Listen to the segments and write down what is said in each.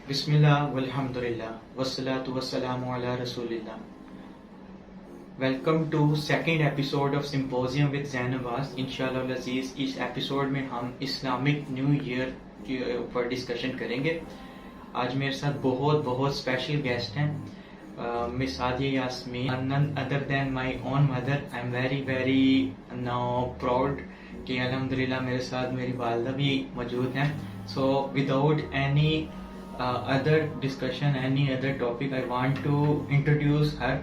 Bismillah walhamdulillah wassalatu wassalamu ala rasulillah. Welcome to second episode of symposium with Zain Abbas. इंशाल्लाह अज़ीज़ इस episode में हम इस्लामिक न्यू ईयर के ऊपर डिस्कशन करेंगे। आज मेरे साथ बहुत बहुत स्पेशल गेस्ट हैं, miss Aadiya Yasmeen, none other than my own mother. I am very very now proud कि अल्हम्दुलिल्लाह मेरे साथ मेरी वालदा भी मौजूद हैं। So without any other discussion, any other topic, I want to introduce her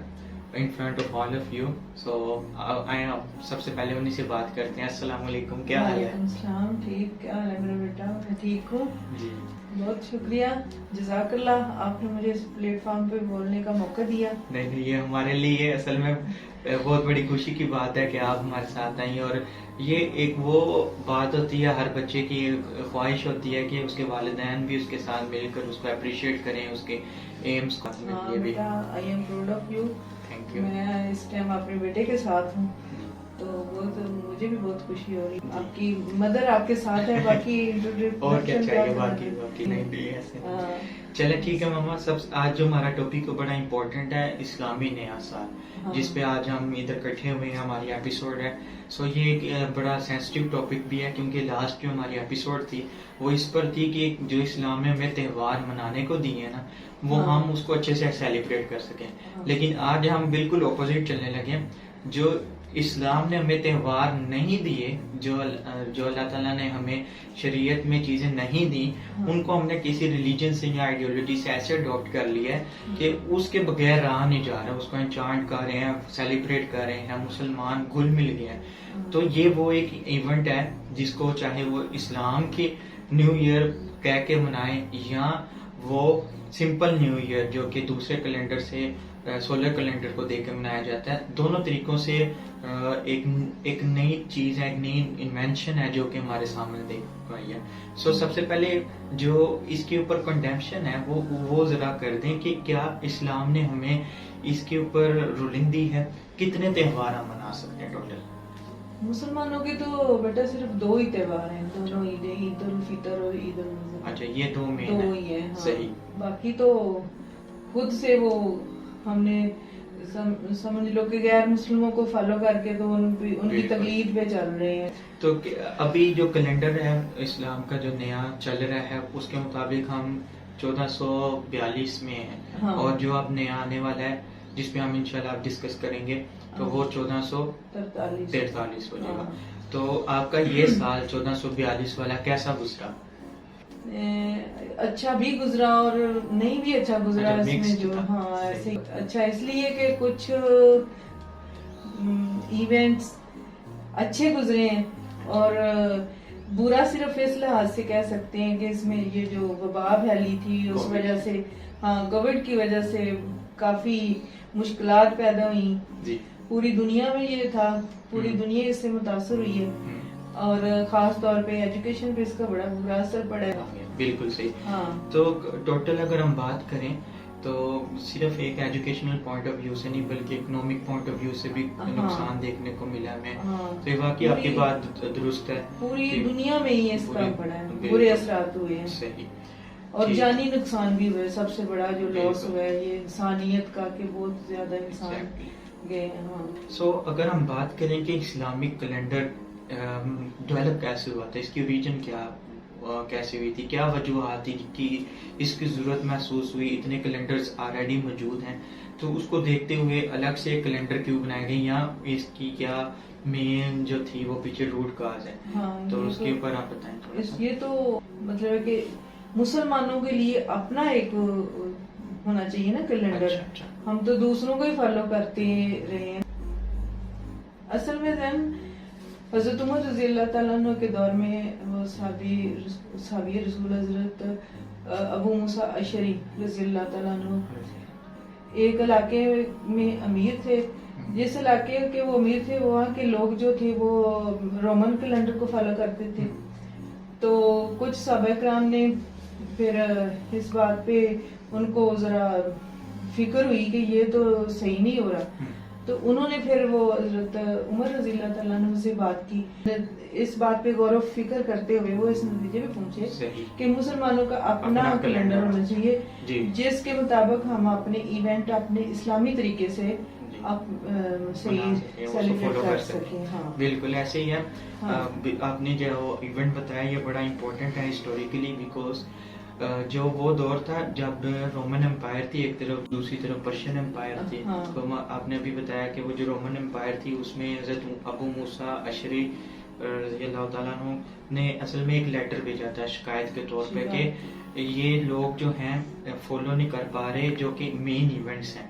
in front of all of you. So सबसे पहले उन्हीं से बात करते हैं। अस्सलाम वालेकुम, क्या हाल है? वालेकुम, ठीक। क्या हाल है मेरा बेटा? मैं ठीक हूँ जी, बहुत शुक्रिया, जज़ाकल्लाह, आपने मुझे इस प्लेटफॉर्म पे बोलने का मौका दिया। नहीं ये हमारे लिए असल में बहुत बड़ी खुशी की बात है कि आप हमारे साथ आई। और ये एक वो बात होती है, हर बच्चे की ख्वाहिश होती है कि उसके वालिदैन भी उसके साथ मिलकर उसको अप्रिशिएट करें, उसके एम्स को। हाँ बेटा, I am proud of you. Thank you. मैं इस टाइम अपने बेटे के साथ हूँ, तो मुझे भी बहुत खुशी हो रही है। आपकी मदर आपके साथ है, बाकी और क्या चाहिए, बाकी नहीं भी ऐसे। चले ठीक है मामा। सब आज जो हमारा टॉपिक बड़ा इम्पोर्टेंट है, इस्लामी नया साल, जिसपे आज हम इधर इकट्ठे हुए हैं, हमारी एपिसोड है। सो ये एक बड़ा सेंसिटिव टॉपिक भी है, क्योंकि लास्ट जो हमारी एपिसोड थी वो इस पर थी कि जो इस्लाम में हमें त्यौहार मनाने को दिए ना, वो हम उसको अच्छे से सेलिब्रेट कर सकें। लेकिन आज हम बिल्कुल ऑपोजिट चलने लगे। जो इस्लाम ने हमें त्यौहार नहीं दिए, जो अल्लाह ताला ने हमें शरीयत में चीजें नहीं दी, उनको हमने किसी रिलीजन से या आइडियोलॉजी से ऐसे अडॉप्ट कर लिया है कि उसके बगैर रहा नहीं जा रहा। उसको इंचांट कर रहे हैं, सेलिब्रेट कर रहे हैं, मुसलमान घुल मिल गए हैं। तो ये वो एक इवेंट है जिसको चाहे वो इस्लाम की न्यू ईयर कह के मनाए, या वो सिंपल न्यू ईयर जो कि दूसरे कैलेंडर से सोलर कैलेंडर को देख के मनाया जाता है। दोनों तरीकों से एक नई चीज है, एक नई इन्वेंशन है जो कि हमारे सामने देख आई है। सो सबसे पहले जो इसके ऊपर कंडेम्पशन है वो जरा कर दें कि क्या इस्लाम ने हमें इसके ऊपर रूलिंग दी है, कितने त्यौहार हम मना सकते हैं टोटल? मुसलमानों के तो बेटा सिर्फ दो ही त्योहार हैं, दोनों ईदें, ईद उल फितर और ईद उल अज़हा। अच्छा, ये दो मेन दो ही है। हाँ। सही। बाकी तो खुद से वो हमने समझ लो कि गैर मुस्लिमों को फॉलो करके तो उनकी तकलीद पे चल रहे हैं। तो अभी जो कैलेंडर है इस्लाम का जो नया चल रहा है, उसके मुताबिक हम 1442 में है। हाँ। और जो अब नया आने वाला है जिसपे हम इंशाल्लाह डिस्कस करेंगे, तो वो 1443 हो जाएगा। तो आपका ये साल 1442 वाला कैसा गुजरा? अच्छा भी गुजरा और नहीं भी अच्छा गुजरा। अच्छा, इसमें जो हाँ, ऐसे अच्छा इसलिए कि कुछ इवेंट्स अच्छे गुजरे हैं, और बुरा सिर्फ इस लिहाज से कह सकते हैं कि इसमें ये जो वबा फैली थी उस वजह से, हाँ, कोविड की वजह से काफी मुश्किलात पैदा हुई। जी। पूरी दुनिया में ये था, पूरी दुनिया इससे मुतासर हुई है, और खास तौर पे एजुकेशन पे इसका बड़ा बुरा असर पड़ा है। बिल्कुल सही। हाँ। तो टोटल अगर हम बात करें तो सिर्फ एक एजुकेशनल पॉइंट ऑफ व्यू से नहीं, बल्कि इकोनॉमिक पॉइंट ऑफ व्यू से भी नुकसान देखने को मिला हमें। तो ये वाकई आपकी बात दुरुस्त है, पूरी दुनिया में ही इसका पड़ा है, बुरे असरात हुए हैं। सही। और जानी नुकसान भी हुए। सबसे बड़ा जो लॉस हुआ है ये इंसानियत का, कि बहुत ज्यादा इंसान गए। हाँ। सो अगर हम बात करें कि इस्लामिक कैलेंडर डेवलप कैसे हुआ था, इसकी ओरिजिन क्या कैसे हुई थी, क्या वजूहत थी कि इसकी जरूरत महसूस हुई, इतने कैलेंडर्स ऑलरेडी मौजूद हैं, तो उसको देखते हुए अलग से एक कैलेंडर क्यों बनाए गए, या इसकी क्या मेन जो थी वो पीछे रूट काज है? हाँ, तो उसके ऊपर आप बताएं थोड़ा सा। ये तो मतलब है कि मुसलमानों के लिए अपना एक होना चाहिए ना कैलेंडर। अच्छा। हम तो दूसरों को ही फॉलो करते रहे हैं। असल में हजरत उमर रज़ी अल्लाह ताला अन्हु के दौर में वो साहबी रसूल हजरत अबू मूसा अशरी रज़ी अल्लाह ताला अन्हु एक इलाके में अमीर थे। जिस इलाके के वो अमीर थे, वहाँ के लोग जो थे वो रोमन कैलेंडर को फॉलो करते थे। तो कुछ सहाबा किराम ने फिर इस बात पे उनको जरा फिक्र हुई कि ये तो सही नहीं हो रहा। تو انہوں نے پھر وہ حضرت عمر رضی اللہ تعالیٰ عنہ سے بات کی، اس بات پہ غور و فکر کرتے ہوئے وہ اس نتیجے پہ پہنچے کہ مسلمانوں کا اپنا کیلنڈر ہونا چاہیے جس کے مطابق ہم اپنے ایونٹ اپنے اسلامی طریقے سے صحیح سیلیبریٹ کر سکیں. ہاں بالکل ایسے ہی ہے. آپ نے جو ایونٹ بتایا یہ بڑا امپورٹنٹ ہے ہسٹوریکلی، بیکاز جو وہ دور تھا جب رومن امپائر تھی ایک طرف، دوسری طرف پرشین امپائر تھی. تو آپ نے ابھی بتایا کہ وہ جو رومن امپائر تھی اس میں حضرت ابو موسیٰ اشعری رضی اللہ تعالیٰ عنہ نے اصل میں ایک لیٹر بھیجا تھا شکایت کے طور پہ کہ یہ لوگ جو ہیں فالو نہیں کر پا رہے جو کہ مین ایونٹس ہیں.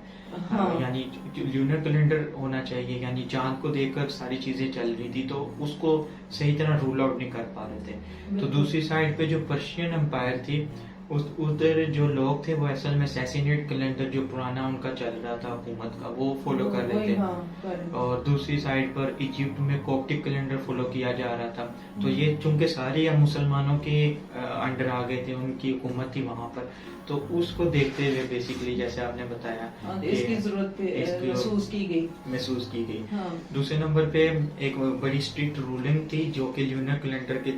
یعنی لونر کیلنڈر ہونا چاہیے، یعنی چاند کو دیکھ کر ساری چیزیں چل رہی تھی تو اس کو صحیح طرح رول آؤٹ نہیں کر پا رہے تھے. تو دوسری سائڈ پہ جو پرشین امپائر تھی ادھر جو لوگ تھے وہ اصل میں سیسینیٹ کیلنڈر جو پرانا ان کا چل رہا تھا حکومت کا وہ فالو کر رہے تھے، اور دوسری سائڈ پر ایجپٹ میں کوپٹک کیلنڈر فالو کیا جا رہا تھا. تو یہ چونکہ سارے مسلمانوں کے انڈر آ گئے تھے، ان کی حکومت تھی وہاں پر، تو اس کو دیکھتے ہوئے بیسیکلی جیسے آپ نے بتایا اس کی ضرورت محسوس کی گئی. دوسرے نمبر پہ ایک بڑی اسٹرکٹ رولنگ تھی جو کہ لونر کیلنڈر کے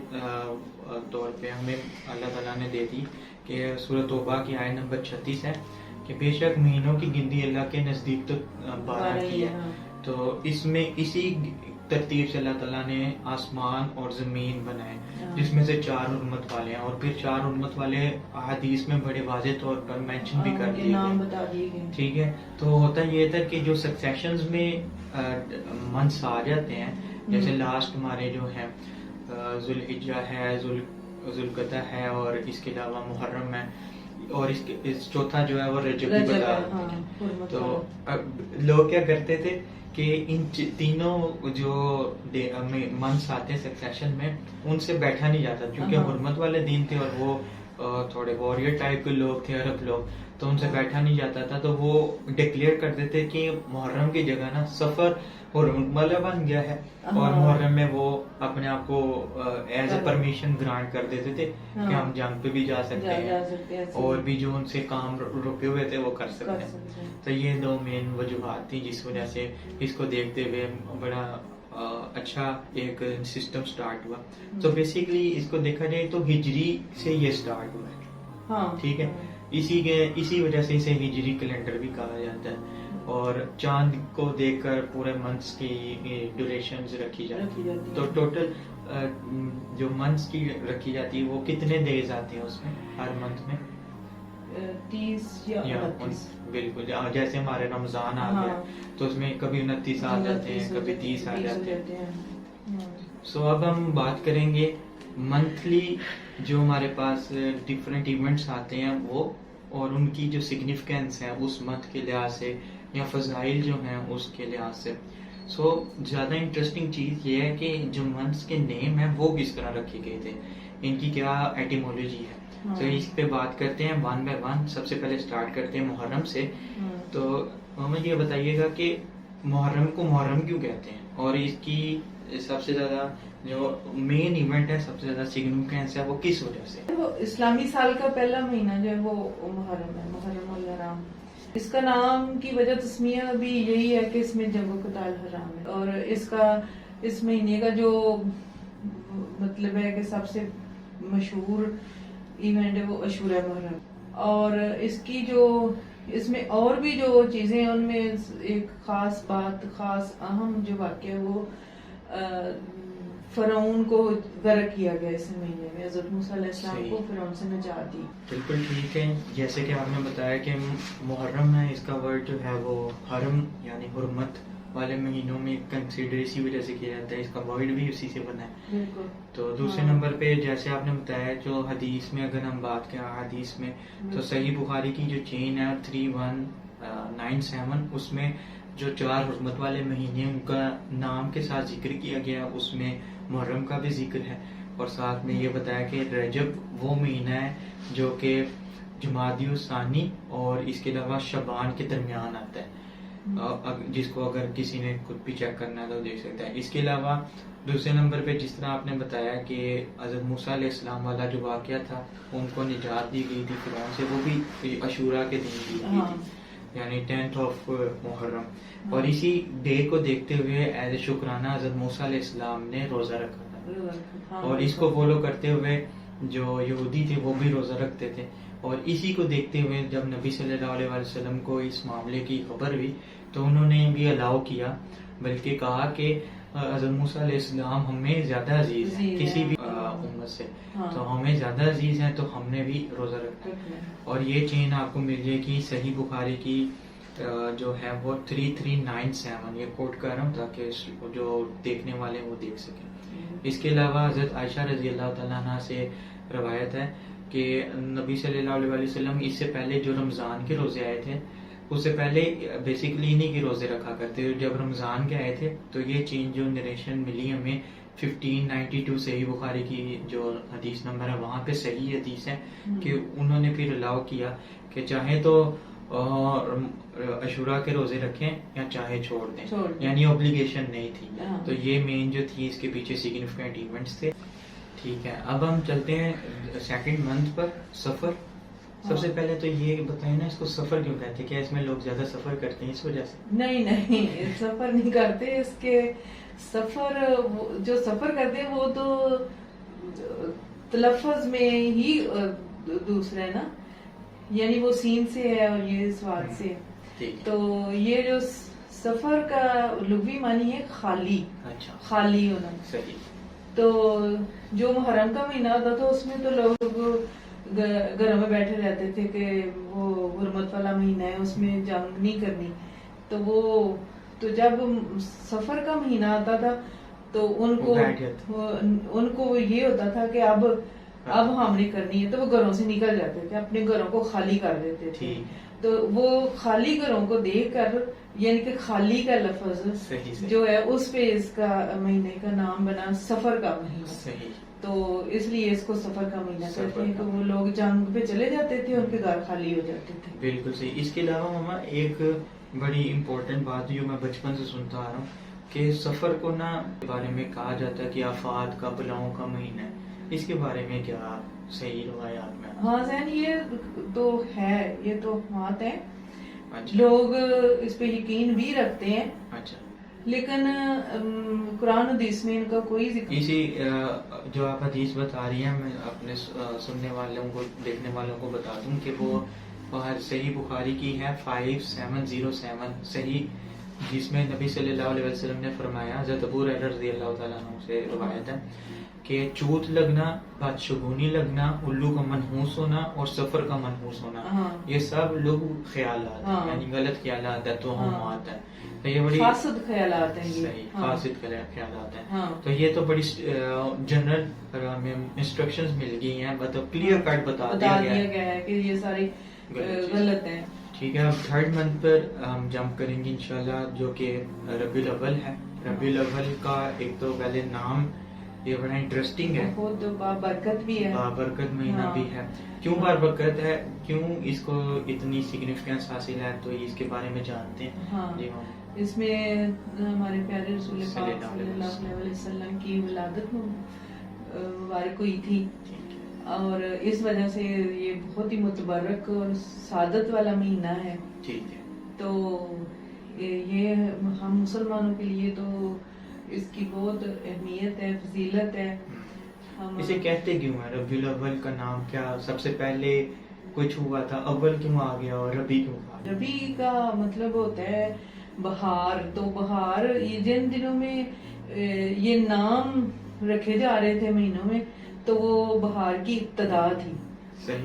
طور پہ ہمیں اللہ تعالیٰ نے دے دی کہ سورۃ توبہ کی آیت نمبر 36 ہے کہ بے شک مہینوں کی گنتی اللہ کے نزدیک تو 12 کی ہے. تو اس میں اسی ترتیب سے اللہ تعالیٰ نے آسمان اور زمین بنائے جس میں سے 4 حرمت والے ہیں، اور پھر 4 حرمت والے حدیث میں بڑے واضح طور پر مینشن بھی کر دیے گئے. ٹھیک ہے. تو ہوتا یہ تھا کہ جو سکسیشنز میں منتھس آ جاتے ہیں، جیسے لاسٹ ہمارے جو ہیں ذوالحجہ ہے، ذوالقعدہ ہے، اور اس کے علاوہ محرم ہے، اور اس چوتھا جو ہے وہ رجب بھی بتا. تو لوگ کیا کرتے تھے کہ ان تینوں جو منتھس آتے ہیں سکسیشن میں ان سے بیٹھا نہیں جاتا، کیونکہ حرمت والے دن تھے اور وہ تھوڑے واریر ٹائپ کے لوگ تھے عرب لوگ، تو ان سے بیٹھا نہیں جاتا تھا. تو وہ ڈکلیئر کر دیتے کہ محرم کی جگہ نا سفر حرمت والا بن گیا ہے، اور محرم میں وہ اپنے آپ کو ایز اے پرمیشن گرانٹ کر دیتے تھے کہ ہم جنگ پہ بھی جا سکتے ہیں اور بھی جو ان سے کام رکے ہوئے تھے وہ کر سکتے ہیں. تو یہ 2 مین وجوہات تھی جس وجہ سے اس کو دیکھتے ہوئے بڑا اچھا ایک سسٹم سٹارٹ ہوا. تو بیسیکلی اس کو دیکھا جائے تو ہجری سے یہ سٹارٹ ہوا ہے. ٹھیک ہے. اسی وجہ سے اسے ہجری کیلنڈر بھی کہا جاتا ہے، اور چاند کو دیکھ کر پورے منتھس کی ڈیوریشنز رکھی جاتی ہے. تو ٹوٹل جو منتھس کی رکھی جاتی ہے وہ کتنے ڈیز آتے ہیں اس میں ہر منتھ میں؟ 30 یا 29. بالکل. جیسے ہمارے رمضان آ گیا تو اس میں کبھی 29 آ جاتے ہیں، کبھی 30 آ جاتے ہیں. سو اب ہم بات کریں گے منتھلی جو ہمارے پاس ڈفرینٹ ایونٹس آتے ہیں وہ، اور ان کی جو سگنیفیکینس ہے اس منتھ کے لحاظ سے یا فضائل جو ہیں اس کے لحاظ سے. سو زیادہ انٹرسٹنگ چیز یہ ہے کہ جو منتھس کے نیم ہیں وہ کس طرح رکھے گئے تھے، ان کی کیا ایٹیمولوجی ہے. تو اس پہ بات کرتے ہیں 1 by 1. سب سے پہلے سٹارٹ کرتے ہیں محرم سے. تو محمد یہ بتائیے گا کہ محرم کو محرم کیوں کہتے ہیں، اور اس کی سب سے زیادہ جو مین ایونٹ ہے، سب سے زیادہ سگنیفیکینس ہے وہ کس وجہ سے؟ وہ اسلامی سال کا پہلا مہینہ جو ہے وہ محرم ہے، محرم الحرام. اس کا نام کی وجہ تسمیہ بھی یہی ہے کہ اس میں جنگ و قتال حرام ہے، اور اس مہینے کا جو مطلب ہے کہ سب سے مشہور ایونٹ ہے وہ عاشورہ محرم. اور اس میں اور بھی جو چیزیں ہیں ان میں ایک خاص بات، خاص اہم جو واقعہ ہے وہ فرعون کو غرق کیا گیا اس مہینے میں. حضرت موسیٰ علیہ السلام کو فرعون سے نجات دی. بالکل ٹھیک ہے. جیسے کہ آپ نے بتایا کہ محرم ہے، اس کا ورڈ جو ہے وہ حرم یعنی حرمت والے مہینوں میں کنسیڈر اسی وجہ سے کیا جاتا ہے، اس کا ورڈ بھی اسی سے بنا ہے. تو دوسرے نمبر پہ جیسے آپ نے بتایا جو حدیث میں اگر ہم بات کریں حدیث میں، تو صحیح بخاری کی جو چین ہے 3197 اس میں جو 4 حرمت والے مہینے ان کا نام کے ساتھ ذکر کیا گیا، اس میں محرم کا بھی ذکر ہے، اور ساتھ میں یہ بتایا کہ رجب وہ مہینہ ہے جو کہ جمادی الثانی اور اس کے علاوہ شعبان کے درمیان آتا ہے، جس کو اگر کسی نے خود بھی چیک کرنا ہے تو دیکھ سکتا ہے. اس کے علاوہ دوسرے نمبر پہ جس طرح آپ نے بتایا کہ حضرت موسیٰ علیہ السلام والا جو واقعہ تھا ان کو نجات دی گئی تھی فرعون سے، وہ بھی عاشورہ کے دن دی گئی تھی. یعنی 10th آف محرم، اور اسی ڈے کو دیکھتے ہوئے ایز اے شکرانہ حضرت موسیٰ علیہ السلام نے روزہ رکھا تھا، اور اس کو فالو کرتے ہوئے جو یہودی تھے وہ بھی روزہ رکھتے تھے، اور اسی کو دیکھتے ہوئے جب نبی صلی اللہ علیہ وسلم کو اس معاملے کی خبر ہوئی تو انہوں نے بھی الاؤ کیا، بلکہ کہا کہ حضرت موسیٰ علیہ السلام ہمیں زیادہ عزیز ہیں کسی بھی امت سے، تو ہمیں زیادہ عزیز ہیں تو ہم نے بھی روزہ رکھا ہے۔ اور یہ چین آپ کو مل جائے گی صحیح بخاری کی جو ہے وہ 3397، یہ کوٹ کر رہا ہوں تاکہ جو دیکھنے والے ہیں وہ دیکھ سکیں۔ اس کے علاوہ حضرت عائشہ رضی اللہ تعالیٰ عنہ سے روایت ہے کہ نبی صلی اللہ علیہ وسلم اس سے پہلے جو رمضان کے روزے آئے تھے اس سے پہلے بیسیکلی انہی کے روزے رکھا کرتے، جب رمضان کے آئے تھے تو یہ چین جو نریشن ملی ہمیں 1592 صحیح بخاری کی جو حدیث نمبر ہے وہاں پہ صحیح حدیث ہے کہ انہوں نے پھر الاؤ کیا کہ چاہے تو عاشوراء کے روزے رکھیں یا چاہے چھوڑ دیں، یعنی اوبلیگیشن نہیں تھی۔ تو یہ مین جو تھی اس کے پیچھے سگنیفیکنٹ ایونٹس تھے۔ ٹھیک ہے، اب ہم چلتے ہیں سیکنڈ منتھ پر، سفر۔ سب سے پہلے تو یہ بتائیں نا اس کو سفر کیوں کہتے ہیں؟ کیا اس میں لوگ زیادہ سفر کرتے ہیں اس وجہ سے؟ نہیں سفر نہیں کرتے، اس کے سفر جو سفر کرتے ہیں وہ تو تلفظ میں ہی دوسرا ہے نا، یعنی وہ سین سے ہے اور یہ سواد سے، تو یہ جو سفر کا لغوی معنی ہے خالی، خالی ہونا۔ صحیح۔ تو جو محرم کا مہینہ ہوتا تھا اس میں تو لوگ گھروں میں بیٹھے رہتے تھے کہ وہ حرمت والا مہینہ ہے، اس میں جنگ نہیں کرنی، تو جب سفر کا مہینہ آتا تھا تو ان کو یہ ہوتا تھا کہ اب ہم نہیں کرنی ہے، تو وہ گھروں سے نکل جاتے تھے، اپنے گھروں کو خالی کر دیتے تھے۔ تو وہ خالی گھروں کو دیکھ کر، یعنی کہ خالی کا لفظ جو ہے اس پہ اس کا مہینے کا نام بنا سفر کا مہینہ، تو اس لیے اس کو سفر کا مہینہ کہتے ہیں۔ تو وہ لوگ جنگ پہ چلے جاتے تھے، ان کے گھر خالی ہو جاتے تھے۔ بالکل صحیح۔ اس کے علاوہ ماما ایک بڑی امپورٹنٹ بات جو میں بچپن سے سنتا آ رہا ہوں کہ سفر کو نا بارے میں کہا جاتا ہے کہ آفات کا، بلاؤں کا مہینہ ہے، اس کے بارے میں کیا صحیح روایات میں؟ ہاں زین، یہ تو ہے، یہ تو بات ہے، لوگ اس پہ یقین بھی رکھتے ہیں، لیکن قرآن حدیث میں ان کا کوئی ذکر۔ اسی جو آپ حدیث بتا رہی ہیں میں اپنے سننے والوں کو، دیکھنے والوں کو بتا دوں کہ وہ صحیح بخاری کی ہے 5707 صحیح، جس میں نبی صلی اللہ علیہ وسلم نے فرمایا، حضرت ابو ہریرہ رضی اللہ تعالیٰ عنہ سے روایت ہے کہ چوت لگنا، بدشگونی لگنا، الو کا منحوس ہونا اور سفر کا منحوس ہونا، یہ سب لوگ خیالات ہیں، یعنی غلط خیالات ہے، توہمات ہیں، تو یہ بڑی فاسد خیالات ہیں، صحیح فاسد خیالات ہیں۔ تو یہ تو بڑی جنرل ہمیں انسٹرکشنز مل گئی ہیں، مطلب کلیئر کٹ بتا دیا گیا ہے کہ یہ سارے غلط ہیں۔ ٹھیک ہے، اب تھرڈ منتھ پر ہم جمپ کریں گے انشاءاللہ، جو کہ ربیع الاول ہے۔ ربیع الاول کا ایک تو پہلے نام یہ بڑا انٹرسٹنگ ہے، بہت بابرکت بھی ہے، بابرکت مہینہ بھی ہے۔ کیوں بابرکت ہے، کیوں اس کو اتنی سگنیفیکینس حاصل ہے، تو اس کے بارے میں جانتے ہیں۔ جی ہاں، اس میں ہمارے پیارے رسول پاک صلی اللہ علیہ وسلم کی ولادت مبارک ہوئی تھی، اور اس وجہ سے یہ بہت ہی متبرک اور سعادت والا مہینہ ہے۔ ٹھیک ہے، تو یہ ہم مسلمانوں کے لیے تو اس کی بہت اہمیت ہے، فضیلت ہے۔ اسے کہتے کیوں ہے ربیع الاول کا نام؟ کیا سب سے پہلے کچھ ہوا تھا؟ اول کیوں آ گیا اور ربیع کیوں آ گیا؟ ربیع کا مطلب ہوتا ہے بہار، تو بہار جن دنوں میں یہ نام رکھے جا رہے تھے مہینوں میں، تو وہ بہار کی ابتدا تھی،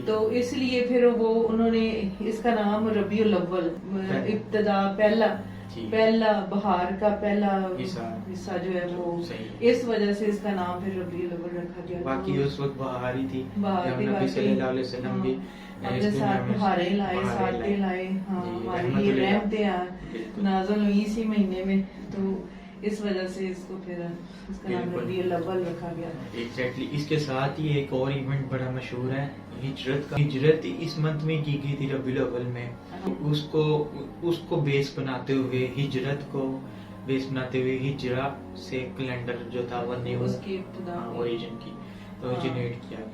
تو اس لیے پھر وہ انہوں نے اس کا نام ربیع الاول، ابتدا، پہلا بہار کا پہلا حصہ جو ہے وہ، اس وجہ سے اس کا نام پھر ربیع الاول رکھا گیا۔ باقی اس وقت بہار ہی تھی، نبی صلی اللہ علیہ وسلم بھی اپنے ساتھ بہاریں لائے، ساتیں لائے، ہمارے لیے رحمتیں نازل ہوئی اسی مہینے میں، تو اس وجہ سے اس کو پھر اس کا نام ربیع الاول رکھا گیا۔ ایگزیکٹلی۔ اس کے ساتھ ہی ایک اور ایونٹ بڑا مشہور ہے ہجرت کا۔ ہجرت اس منتھ میں کی گئی تھی ربیع الاول میں، اس کو بیس بناتے ہوئے، ہجرت کو بیس بناتے ہوئے ہجرا سے کیلنڈر جو تھا وہ نیو اس کی ابتدا اوریجن کی اوریجنیٹ کیا،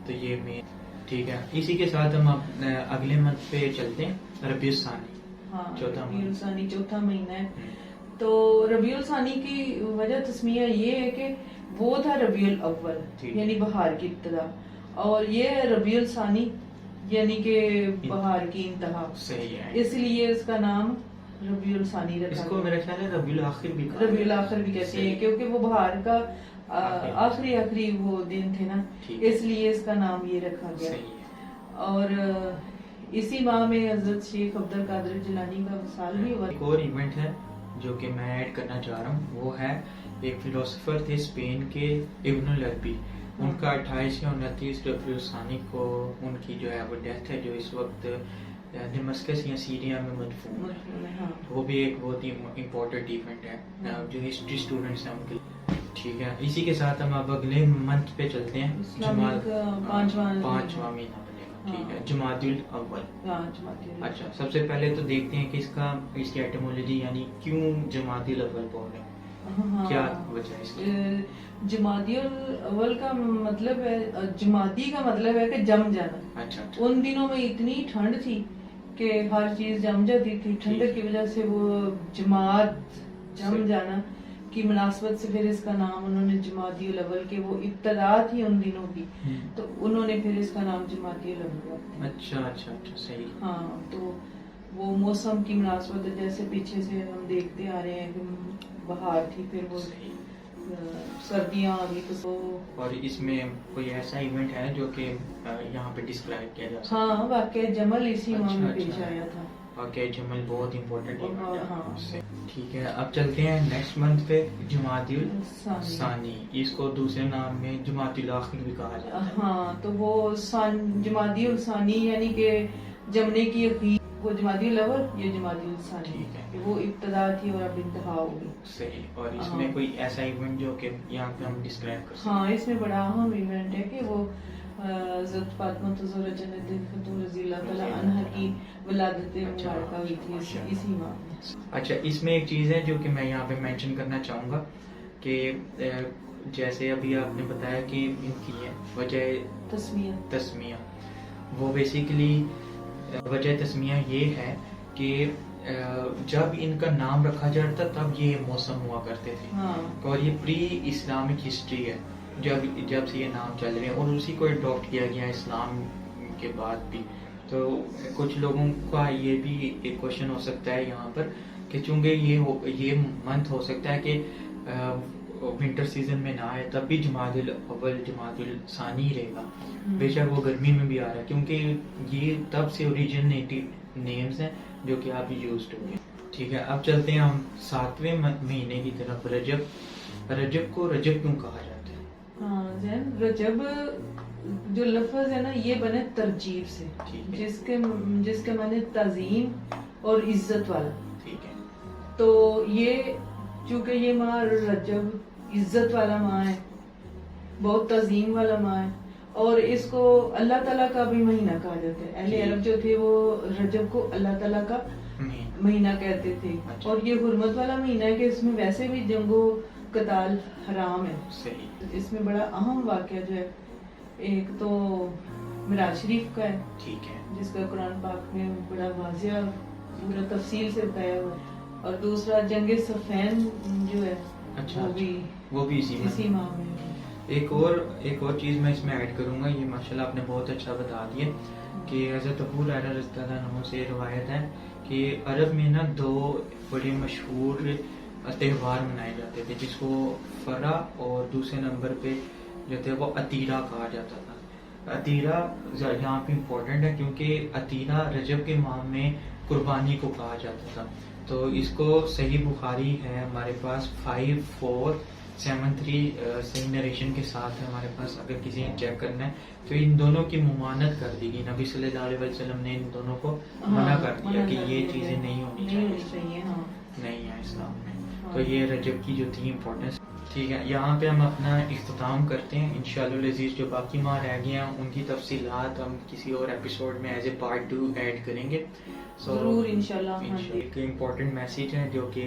تو یہ مین۔ ٹھیک ہے، اسی کے ساتھ ہم اگلے منتھ پہ چلتے ہیں، ربیع الثانی۔ हाँ चौथा रबीउल सानी चौथा महीना है। हम्म, तो रबीउल सानी की वजह तस्मिया ये है कि वो था रबीउल अव्वल ठीक। यानी बहार की इब्तदा, और ये है रबीउल सानी यानी कि बहार की इंतहा, सही है। इसलिए इसका नाम रबीउल सानी रखा इसको गया। मेरा ख्याल है रबीउल आखिर भी कहा रबीउल जाता है। आखिर भी कहते सही। हैं क्योंकि वो बहार का आखिरी। आखिरी वो दिन थे ना, ठीक है। इसलिए इसका नाम ये रखा गया। सही है। और इसी माह में हजरत शेख अब्दुल कादिर जिलानी का वसाल भी हुआ। एक और इवेंट है जो कि मैं ऐड करना चाह रहा हूँ, वो है एक फिलोसोफर थे स्पेन के इब्नुल अरबी, उनका 28 या 29 रबीउल सानी को उनकी जो है वो डेथ है, जो इस वक्त दमस्कस या सीरिया में मदफून है। हाँ। वो भी एक बहुत ही इम्पोर्टेंट इवेंट है जो हिस्ट्री स्टूडेंट्स हैं उनके लिए। ठीक है, इसी के साथ हम अब अगले मंथ पे चलते हैं। इस्लामिक पांचवां पांचवा महीना बनेगा। ठीक है, जुमादुल अव्वल। हाँ, जमाती है। अच्छा, सबसे पहले तो देखते हैं कि इसकी एटमोलॉजी यानी क्यों जुमादुल अव्वल बोल रहे हैं, हाँ। क्या वजह है इसकी? जुमादियुल अव्वल का मतलब है, जुमादी का मतलब है कि जम जाना। अच्छा अच्छा, उन दिनों में इतनी ठंड थी कि हर चीज जम जाती थी, ठंड की वजह से वो जमात जम सही। जाना की मुनासबत से फिर इसका नाम उन्होंने जुमादियुल अव्वल के वो इब्तदा थी उन दिनों की, तो उन्होंने फिर इसका नाम जुमादियुल अव्वल रख दिया। अच्छा अच्छा अच्छा, सही। हाँ, तो वो मौसम की मुनासबत है, जैसे पीछे से हम देखते आ रहे हैं कि बहार थी, फिर वो सही। सर्दियाँ आ गई, तो और इसमें कोई ऐसा इवेंट है जो कि यहाँ पे डिस्क्राइब किया जा सकता हाँ वाकई जमल इसी माह में अच्छा, पेश अच्छा। आया था। है? और क्या जमल बहुत इम्पोर्टेंट इवेंट है। हाँ। सही। ठीक है, अब चलते हैं नेक्स्ट मंथ पे, जुमादुल सानी। सानी। इसको दूसरे नाम में जुमादुल आखिर भी कहा जाता है। हाँ, तो वो जुमादियुल सानी यानी कि जमने की अखीर, वो जुमादियुल अव्वल ये जुमादियुल सानी, ठीक है। कि वो इब्तदा थी और अब इंतहा होगी। सही। और इसमें हाँ। कोई ऐसा इवेंट जो कि यहाँ पे हम डिस्क्राइब कर सकते हाँ, इसमें बड़ा अहम इवेंट है कि वो हज़रत फातिमा ज़ोहरा जन्नत खतून रज़ियल्लाहु तआला अन्हा की विलादत मुबारका हुई थी इसी माह में। हैं? अच्छा, इसमें एक चीज़ है जो कि मैं यहाँ पे मेंशन करना चाहूँगा कि जैसे अभी आपने बताया कि इनकी है वजह तस्मिया, वो बेसिकली वजह तस्मिया ये है कि जब इनका नाम रखा जाता तब ये मौसम हुआ करते थे। हाँ। और ये प्री इस्लामिक हिस्ट्री है, जब से ये नाम चल रहे हैं, और उसी को अडॉप्ट किया गया इस्लाम के बाद भी। तो कुछ लोगों का ये भी एक क्वेश्चन हो सकता है यहाँ पर कि चूंकि ये मंथ हो सकता है कि विंटर सीजन में ना आए, तब भी जुमादुल अव्वल जुमादुल सानी रहेगा, बेशक वो गर्मी में भी आ रहा है, क्योंकि ये तब से ओरिजिनेटिव नेम्स हैं जो कि आप यूज होंगे। ठीक है, अब चलते हैं हम 7वें महीने की तरफ, रजब। रजब को रजब क्यों कहा जाता है? हाँ जैन, रजब जो लफ्ज है ना ये बने तरजीब से, ठीक है। जिसके माने ताजीम और इज्जत वाला। ठीक है। तो ये चूंकि ये माह रजब इज्जत वाला माह है, बहुत तजीम वाला माह है, और इसको अल्लाह ताला का भी महीना कहा जाता है। अहले अरब जो थे वो रजब को अल्लाह ताला का महीना कहते थे। अच्छा। और ये हुर्मत वाला महीना है कि इसमें वैसे भी जंगो कताल हराम है। सही। इसमें बड़ा अहम वाक़या जो है, एक तो मिराज शरीफ का है, ठीक है। जिसका कुरान पाक में बड़ा वाज़िया पूरा तफसील से बताया हुआ है, और दूसरा जंग सफैन जो है अच्छा, वो भी इसी माह में है। एक और चीज़ मैं इसमें ऐड करूंगा, ये माशाल्लाह आपने बहुत अच्छा बता दिया कि हज़रत अबू हुरैरा रज़ियल्लाहु अन्हु से रिवायत है कि अरब में ना 2 बड़े मशहूर त्यौहार मनाए जाते थे, जिसको फरा और दूसरे नंबर पे जो थे वो अतीरा कहा जाता था। अतीरा यहाँ पे इम्पोर्टेंट है क्योंकि अतीरा रजब के माह में कुर्बानी को कहा जाता था। तो इसको सही बुखारी है हमारे पास 5473 सही नरेशन के साथ है हमारे पास। अगर किसी ने चेक करना है तो इन दोनों की मुमानत कर दी गई, नबी सल्लल्लाहु अलैहि वसल्लम ने इन दोनों को मना कर दिया कि ये चीजें नहीं होनी चाहिए, नहीं है इस्लाम में। तो ये रजब की जो थी इम्पोर्टेंस। ठीक है, यहाँ पे हम अपना इख्तिताम करते हैं। इंशाअल्लाह अज़ीज़ जो बाकी माह रह गए हैं उनकी तफसीलात हम किसी और एपिसोड में एज ए पार्ट 2 ऐड करेंगे। जरूर इंशाल्लाह। एक इम्पोर्टेंट मैसेज है जो कि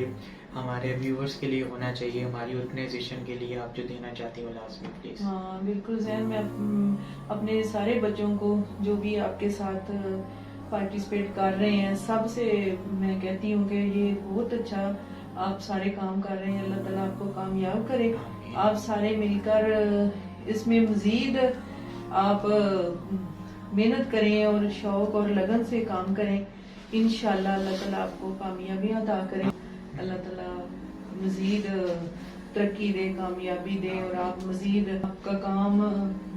हमारे व्यूअर्स के लिए होना चाहिए, हमारी ऑर्गेनाइजेशन के लिए, आप जो देना चाहती हो लाजमी प्लीज। हाँ बिल्कुल जैन, मैं अपने सारे बच्चों को जो भी आपके साथ पार्टिसिपेट कर रहे हैं, सबसे मैं कहती हूँ कि ये बहुत अच्छा आप सारे काम कर रहे हैं। अल्लाह ताला आपको कामयाब करे, आप सारे मिलकर इसमें मजीद आप मेहनत करें और शौक और लगन से काम करें। इंशाल्लाह अल्लाह ताला आपको कामयाबी अता करे, अल्लाह ताला मजीद तरक्की दे, कामयाबी दे, और आप मजीद आपका काम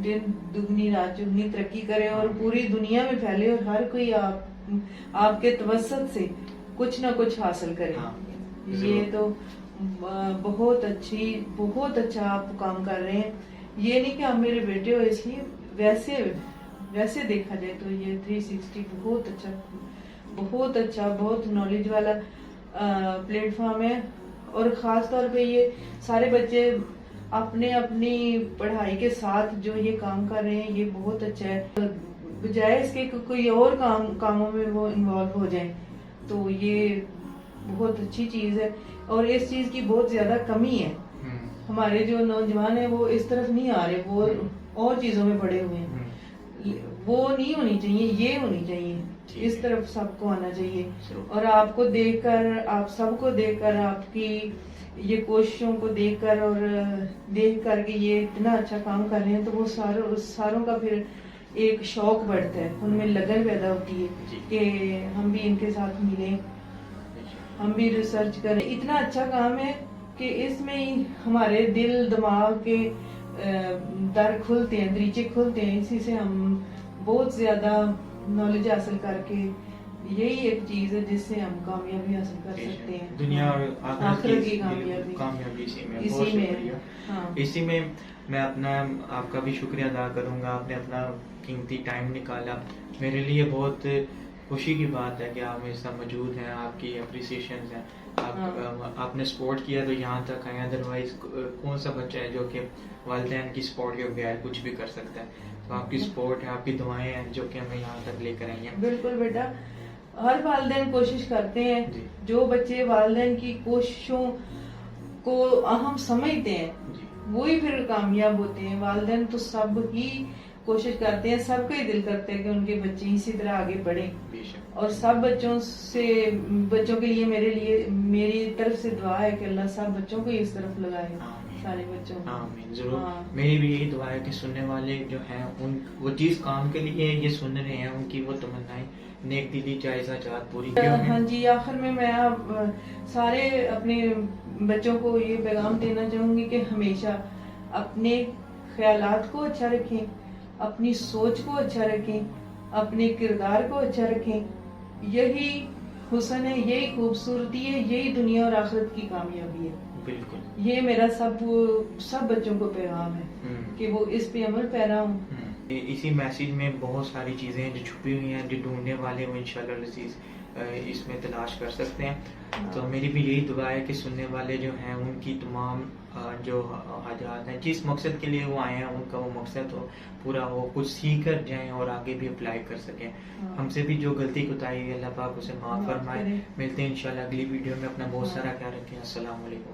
दिन दुगनी रात चौगनी तरक्की करे और पूरी दुनिया में फैले और हर कोई आपके तवस्सुत से कुछ ना कुछ हासिल करे। ये तो बहुत अच्छा आप काम कर रहे हैं। ये नहीं कि आप मेरे बेटे हो इसलिए, वैसे देखा जाए तो ये 360 बहुत अच्छा बहुत नॉलेज वाला प्लेटफॉर्म है। और खास तौर पे ये सारे बच्चे अपनी पढ़ाई के साथ जो ये काम कर रहे हैं ये बहुत अच्छा है। बजाय इसके कोई और कामों में वो इन्वॉल्व हो जाए तो ये बहुत अच्छी चीज है। और इस चीज की बहुत ज्यादा कमी है, हमारे जो नौजवान है वो इस तरफ नहीं आ रहे, वो और चीजों में पड़े हुए हैं। वो नहीं होनी चाहिए, ये होनी चाहिए, इस तरफ सबको आना चाहिए। और आपको देखकर, आप सबको देखकर, आपकी ये कोशिशों को देखकर और देख कर के ये इतना अच्छा काम कर रहे हैं तो वो सारों का फिर एक शौक बढ़ता है, उनमें लगन पैदा होती है कि हम भी इनके साथ मिलें, हम भी रिसर्च करें। इतना अच्छा काम है कि इसमें ही हमारे दिल दिमाग के दर खुलते हैं, दरीचे खुलते हैं। इसी से हम बहुत ज्यादा नॉलेज हासिल करके यही एक चीज है जिससे हम कामयाबी हासिल कर सकते हैं, दुनिया और आखिरत की कामयाबी इसी में। हाँ। इसी में मैं आपका भी शुक्रिया अदा करूंगा, आपने अपना कीमती टाइम निकाला। मेरे लिए बहुत खुशी की बात है कि आप मेरे साथ मौजूद हैं, आपकी अप्रिसिएशन है, आपने सपोर्ट किया तो यहाँ तक आए। अदरवाइज कौन सा बच्चा है जो कि वालिदैन की सपोर्ट के बगैर कुछ भी कर सकता है। तो आपकी सपोर्ट है, आपकी दुआएं हैं जो कि हमें यहाँ तक लेकर आई हैं। बिल्कुल बेटा, हर वालिदैन कोशिश करते हैं, जो बच्चे वालिदैन की कोशिशों को अहम समझते हैं वही फिर कामयाब होते हैं। वालिदैन तो सब ही कोशिश करते हैं, सबका ही दिल करता है कि उनके बच्चे इसी तरह आगे बढ़ें। और सब बच्चों के लिए मेरी तरफ से दुआ है कि अल्लाह सब बच्चों को इस तरफ लगाए, सारे बच्चों को। आमीन, जरूर। मेरी भी यही दुआ है कि सुनने वाले जो हैं वो चीज काम के लिए ये सुन रहे हैं, उनकी वो तमन्नाएं नेक दिली जायज़ात पूरी करें। हाँ जी, आखिर में मैं सारे अपने बच्चों को ये पैगाम देना चाहूंगी कि हमेशा अपने ख्यालात को अच्छा रखें, अपनी सोच को अच्छा रखें, अपने किरदार को अच्छा रखें। यही हुस्न है, यही खूबसूरती है, यही दुनिया और आखिरत की कामयाबी है। बिल्कुल, ये मेरा सब बच्चों को पैगाम है कि वो इस पे अमल पैरा हों। इसी मैसेज में बहुत सारी चीजें हैं जो छुपी हुई हैं, जो ढूंढने वाले वो इंशाल्लाह अज़ीज़ इसमें तलाश कर सकते हैं। तो मेरी भी यही दुआ है कि सुनने वाले जो हैं उनकी तमाम जो हाजात हैं, जिस मकसद के लिए वो आए हैं, उनका वो मकसद हो पूरा हो, कुछ सीख कर जाएं और आगे भी अप्लाई कर सकें। हमसे भी जो गलती कोताही है अल्लाह पाक उसे माफ फरमाए। मिलते हैं इंशाल्लाह अगली वीडियो में। अपना बहुत सारा ख्याल रखें। अस्सलाम वालेकुम।